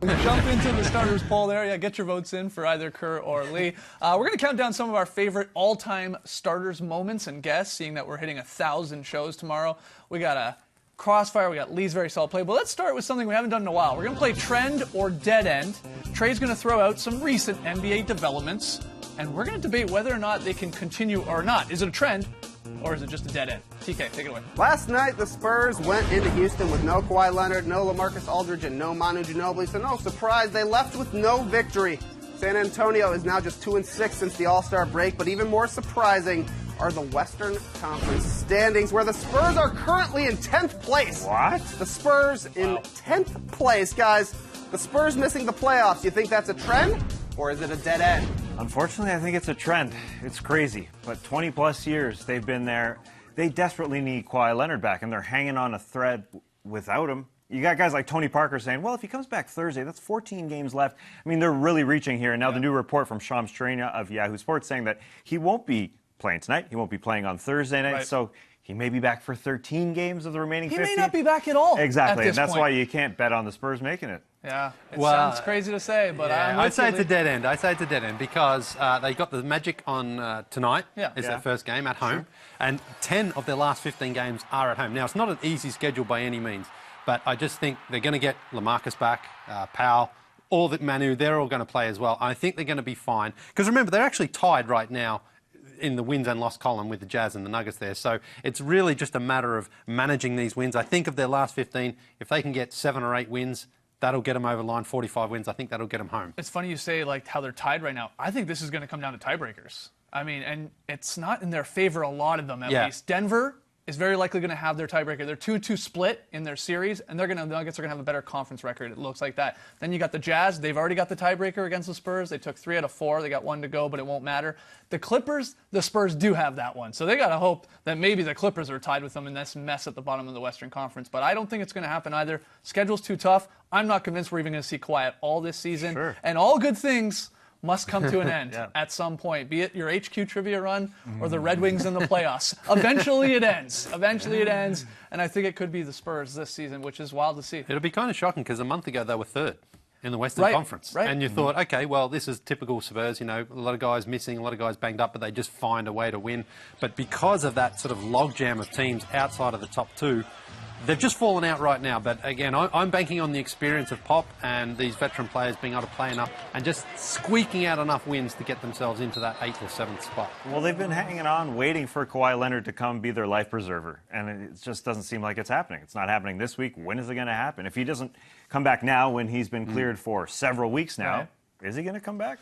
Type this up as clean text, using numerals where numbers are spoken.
Jump into the starters poll there. Yeah, get your votes in for either Kerr or Lee. We're going to count down some of our favorite all-time starters moments and guests, seeing that we're hitting 1,000 shows tomorrow. We got a crossfire. We got Lee's very solid play. But let's start with something we haven't done in a while. We're going to play Trend or Dead End. Trey's going to throw out some recent NBA developments, and we're going to debate whether or not they can continue or not. Is it a trend, or is it just a dead end? TK, take it away. Last night, the Spurs went into Houston with no Kawhi Leonard, no LaMarcus Aldridge, and no Manu Ginobili, so no surprise, they left with no victory. San Antonio is now just 2-6 since the All-Star break, but even more surprising are the Western Conference standings, where the Spurs are currently in 10th place. What? The Spurs in 10th place, guys. The Spurs missing the playoffs. You think that's a trend, or is it a dead end? Unfortunately, I think it's a trend. It's crazy, but 20-plus years they've been there. They desperately need Kawhi Leonard back, and they're hanging on a thread without him. You got guys like Tony Parker saying, well, if he comes back Thursday, that's 14 games left. I mean, they're really reaching here. And now the new report from Shams Charania of Yahoo Sports saying that he won't be playing tonight. He won't be playing on Thursday night. Right. So he may be back for 13 games of the remaining 15. He may not be back at all. Exactly, at and that's point. why you can't bet on the Spurs making it. Yeah, it sounds crazy to say, but I'd say it's a dead end. I'd say it's a dead end because they got the Magic on tonight. Is their first game at home, and 10 of their last 15 games are at home. Now, it's not an easy schedule by any means, but I just think they're going to get LaMarcus back, Powell, all that Manu, they're all going to play as well. I think they're going to be fine. Because remember, they're actually tied right now in the wins and loss column with the Jazz and the Nuggets there. So it's really just a matter of managing these wins. I think of their last 15, if they can get 7 or 8 wins, that'll get them over the line. 45 wins, I think that'll get them home. It's funny you say like how they're tied right now. I think this is going to come down to tiebreakers. I mean, and it's not in their favor, a lot of them at least. Denver is very likely going to have their tiebreaker. They're 2-2 split in their series, and the Nuggets are going to have a better conference record. It looks like that. Then you got the Jazz. They've already got the tiebreaker against the Spurs. They took 3 out of 4. They got 1 to go, but it won't matter. The Clippers, the Spurs do have that one. So they got to hope that maybe the Clippers are tied with them in this mess at the bottom of the Western Conference. But I don't think it's going to happen either. Schedule's too tough. I'm not convinced we're even going to see Kawhi at all this season. Sure. And all good things must come to an end at some point, be it your HQ trivia run or the Red Wings in the playoffs. Eventually it ends. Eventually it ends, and I think it could be the Spurs this season, which is wild to see. It'll be kind of shocking because a month ago they were 3rd in the Western Conference. Right. And you thought, okay, well, this is typical Spurs, you know, a lot of guys missing, a lot of guys banged up, but they just find a way to win. But because of that sort of logjam of teams outside of the top 2, they've just fallen out right now, but again, I'm banking on the experience of Pop and these veteran players being able to play enough and just squeaking out enough wins to get themselves into that 8th or 7th spot. Well, they've been hanging on, waiting for Kawhi Leonard to come be their life preserver, and it just doesn't seem like it's happening. It's not happening this week. When is it going to happen? If he doesn't come back now when he's been cleared for several weeks now, is he going to come back?